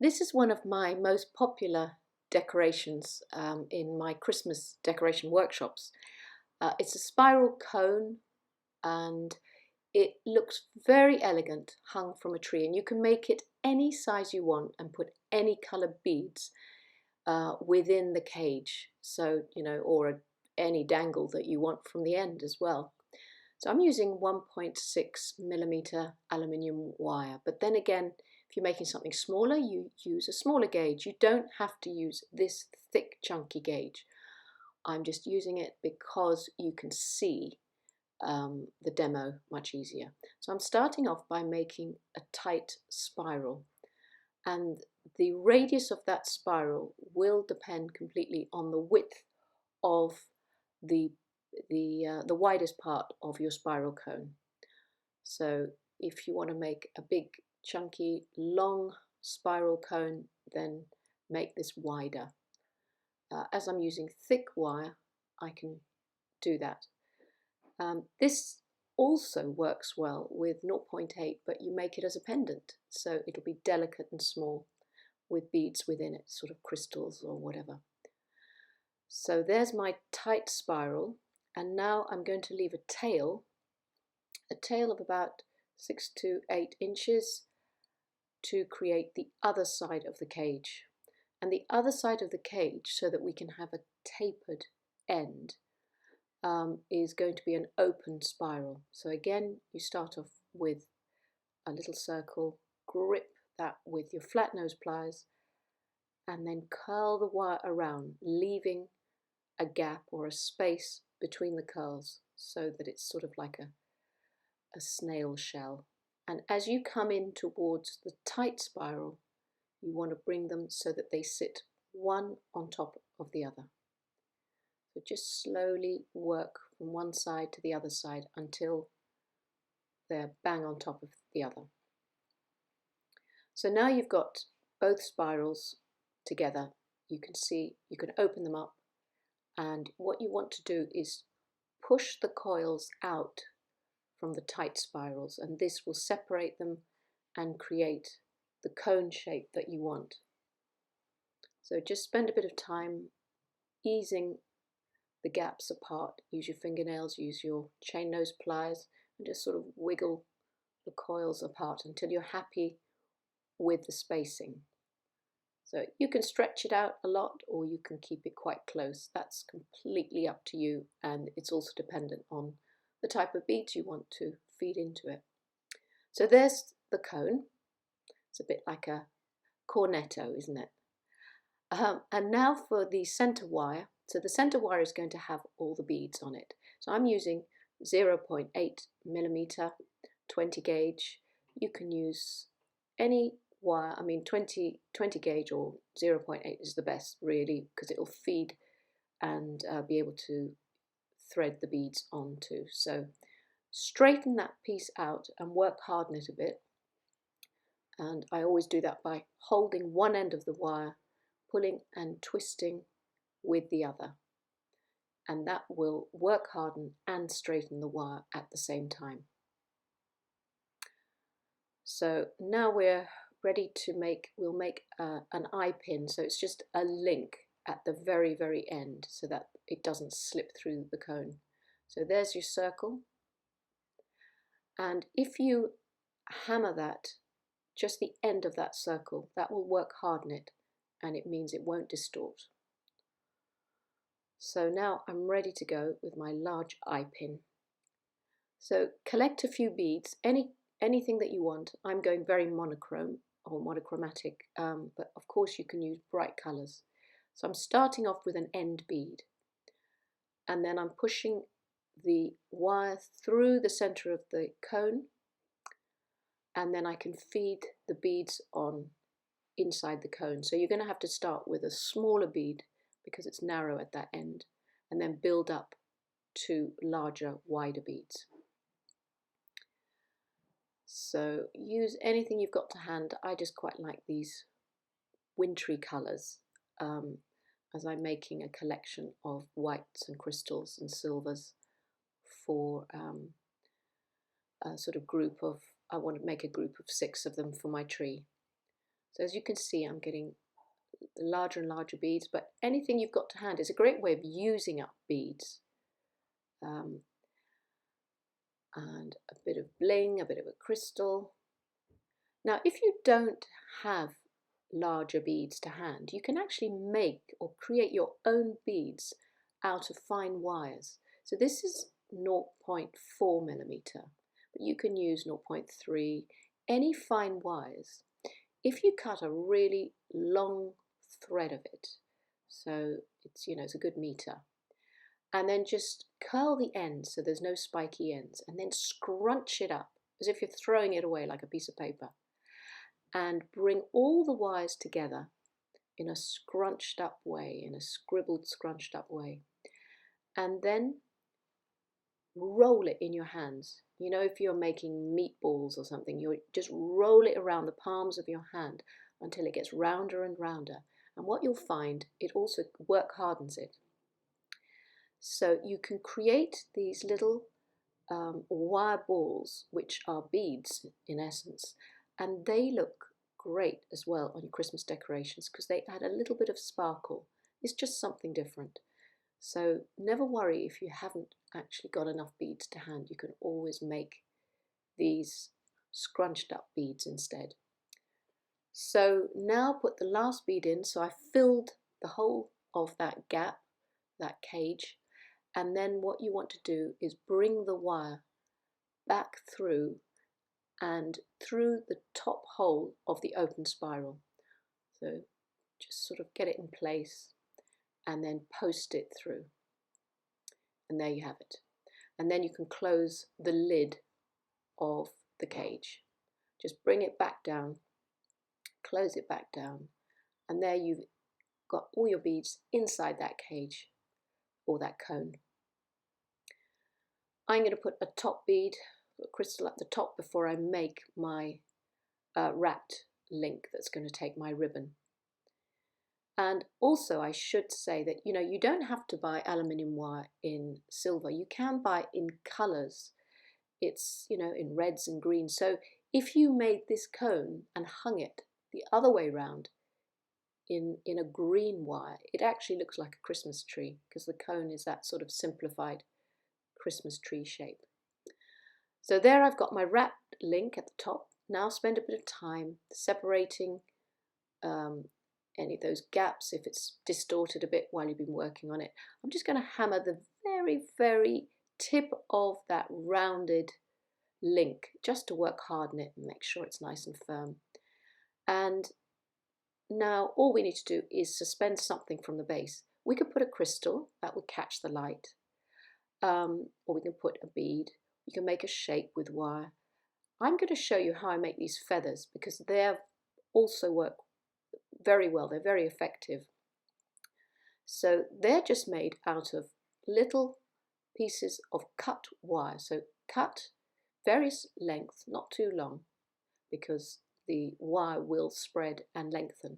This is one of my most popular decorations in my Christmas decoration workshops. It's a spiral cone and it looks very elegant, hung from a tree, and you can make it any size you want and put any colour beads within the cage. So, or any dangle that you want from the end as well. So I'm using 1.6mm aluminium wire, but then again, if you're making something smaller, you use a smaller gauge. You don't have to use this thick, chunky gauge. I'm just using it because you can see the demo much easier. So I'm starting off by making a tight spiral, and the radius of that spiral will depend completely on the width of the widest part of your spiral cone. So if you want to make a big, chunky, long spiral cone, then make this wider. As I'm using thick wire, I can do that. This also works well with 0.8, but you make it as a pendant, so it'll be delicate and small with beads within it, sort of crystals or whatever. So there's my tight spiral, and now I'm going to leave a tail of about 6 to 8 inches to create the other side of the cage. And the other side of the cage, so that we can have a tapered end, is going to be an open spiral. So again, you start off with a little circle, grip that with your flat nose pliers, and then curl the wire around, leaving a gap or a space between the curls so that it's sort of like a snail shell. And as you come in towards the tight spiral, you want to bring them so that they sit one on top of the other. So just slowly work from one side to the other side until they're bang on top of the other. So now you've got both spirals together. You can see, you can open them up, and what you want to do is push the coils out from the tight spirals, and this will separate them and create the cone shape that you want. So just spend a bit of time easing the gaps apart. Use your fingernails, use your chain nose pliers, and just sort of wiggle the coils apart until you're happy with the spacing. So you can stretch it out a lot, or you can keep it quite close. That's completely up to you, and it's also dependent on the type of beads you want to feed into it. So there's the cone. It's a bit like a cornetto, isn't it? And now for the center wire. So the center wire is going to have all the beads on it. So I'm using 0.8mm 20 gauge. You can use any wire. I mean 20 gauge or 0.8 is the best really, because it'll feed and be able to thread the beads onto. So straighten that piece out and work hard on it a bit. And I always do that by holding one end of the wire, pulling and twisting with the other. And that will work harden and straighten the wire at the same time. So now we're ready to we'll make an eye pin. So it's just a link at the very, very end so that it doesn't slip through the cone. So there's your circle. And if you hammer that, just the end of that circle, that will work harden it, and it means it won't distort. So now I'm ready to go with my large eye pin. So collect a few beads, anything that you want. I'm going very monochrome or monochromatic, but of course you can use bright colours. So I'm starting off with an end bead, and then I'm pushing the wire through the centre of the cone, and then I can feed the beads on inside the cone. So you're going to have to start with a smaller bead because it's narrow at that end, and then build up to larger, wider beads. So use anything you've got to hand. I just quite like these wintry colours as I'm making a collection of whites and crystals and silvers for a sort of group of, I want to make a group of 6 of them for my tree. So as you can see, I'm getting larger and larger beads, but anything you've got to hand is a great way of using up beads. And a bit of bling, a bit of a crystal. Now, if you don't have larger beads to hand, you can actually make or create your own beads out of fine wires. So this is 0.4 millimeter, but you can use 0.3, any fine wires. If you cut a really long thread of it, so it's, it's a good meter, and then just curl the ends so there's no spiky ends, and then scrunch it up as if you're throwing it away like a piece of paper, and bring all the wires together in a scrunched up way, in a scribbled scrunched up way, and then roll it in your hands. If you're making meatballs or something, you just roll it around the palms of your hand until it gets rounder and rounder. And what you'll find, it also work hardens it. So you can create these little wire balls, which are beads in essence, and they look great as well on your Christmas decorations because they add a little bit of sparkle. It's just something different. So never worry if you haven't actually got enough beads to hand. You can always make these scrunched up beads instead. So now put the last bead in. So I filled the whole of that gap, that cage, and then what you want to do is bring the wire back through and through the top hole of the open spiral. So just sort of get it in place and then post it through. And there you have it. And then you can close the lid of the cage. Just bring it back down, close it back down, and there you've got all your beads inside that cage or that cone. I'm going to put a top bead, a crystal at the top before I make my wrapped link that's going to take my ribbon. And also I should say that, you don't have to buy aluminium wire in silver. You can buy in colours. It's, in reds and greens. So if you made this cone and hung it the other way round in a green wire, it actually looks like a Christmas tree because the cone is that sort of simplified Christmas tree shape. So there I've got my wrapped link at the top. Now spend a bit of time separating any of those gaps if it's distorted a bit while you've been working on it. I'm just going to hammer the very, very tip of that rounded link just to work harden it and make sure it's nice and firm. And now all we need to do is suspend something from the base. We could put a crystal that would catch the light, or we can put a bead. You can make a shape with wire. I'm going to show you how I make these feathers because they also work very well. They're very effective. So they're just made out of little pieces of cut wire. So cut various lengths, not too long, because the wire will spread and lengthen,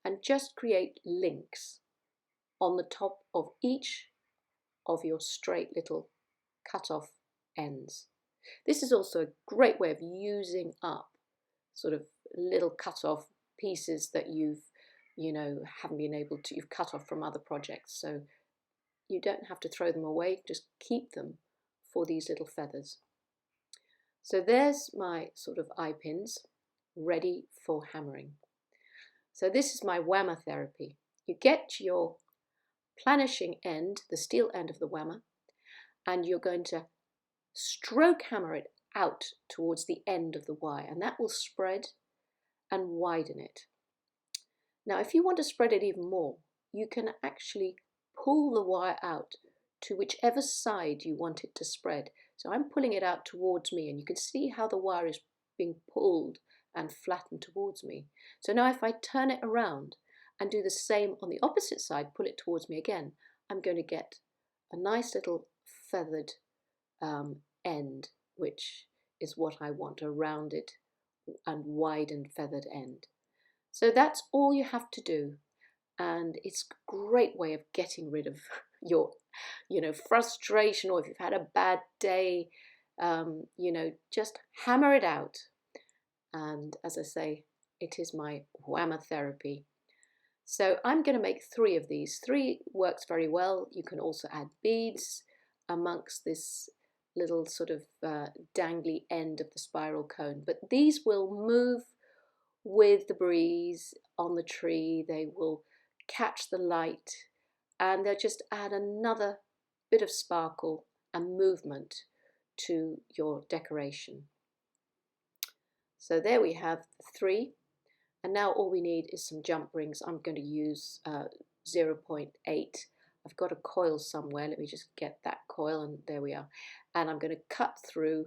and just create links on the top of each of your straight little cut off ends. This is also a great way of using up sort of little cut off pieces that you've haven't been able to, you've cut off from other projects. So you don't have to throw them away, just keep them for these little feathers. So there's my sort of eye pins ready for hammering. So this is my whammer therapy. You get your planishing end, the steel end of the whammer, and you're going to stroke hammer it out towards the end of the wire, and that will spread and widen it. Now, if you want to spread it even more, you can actually pull the wire out to whichever side you want it to spread. So I'm pulling it out towards me, and you can see how the wire is being pulled and flattened towards me. So now if I turn it around and do the same on the opposite side, pull it towards me again, I'm going to get a nice little feathered end, which is what I want, a rounded and widened feathered end. So that's all you have to do, and it's a great way of getting rid of your frustration, or if you've had a bad day, just hammer it out. And as I say, It is my Whammer therapy. So I'm going to make 3 of these. 3 works very well. You can also add beads amongst this little sort of dangly end of the spiral cone. But these will move with the breeze on the tree. They will catch the light and they'll just add another bit of sparkle and movement to your decoration. So there we have 3. And now all we need is some jump rings. I'm going to use 0.8. I've got a coil somewhere. Let me just get that coil, and there we are. And I'm going to cut through.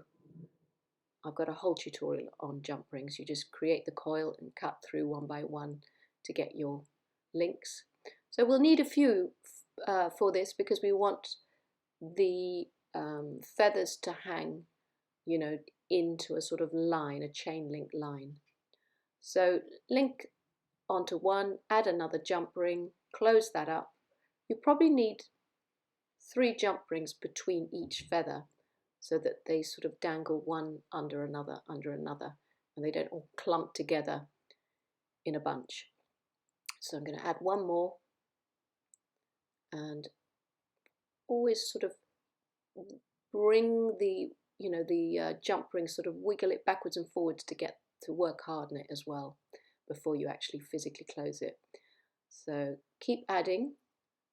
I've got a whole tutorial on jump rings. You just create the coil and cut through one by one to get your links. So we'll need a few for this because we want the feathers to hang, you know, into a sort of line, a chain link line. So link onto one, add another jump ring, close that up. You probably need 3 jump rings between each feather so that they sort of dangle one under another, and they don't all clump together in a bunch. So I'm going to add one more, and always sort of bring the, you know, the jump ring, sort of wiggle it backwards and forwards to get to work hard on it as well before you actually physically close it. So keep adding,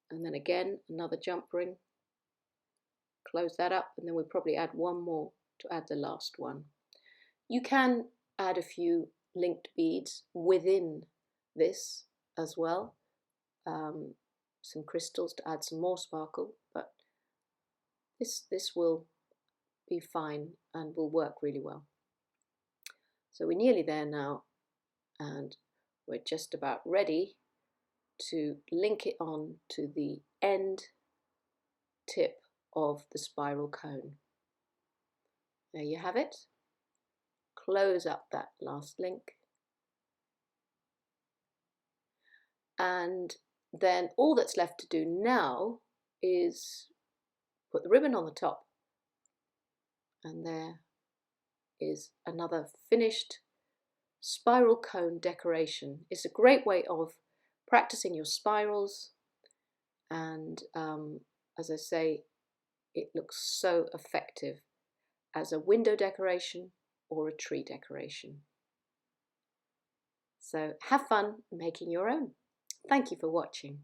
and then again another jump ring, close that up, and then we'll probably add one more to add the last one. You can add a few linked beads within this as well, some crystals to add some more sparkle, but this will be fine and will work really well. So we're nearly there now, and we're just about ready to link it on to the end tip of the spiral cone. There you have it. Close up that last link, and then all that's left to do now is put the ribbon on the top, and there is another finished spiral cone decoration. It's a great way of practicing your spirals, and as I say, it looks so effective as a window decoration or a tree decoration. So have fun making your own. Thank you for watching.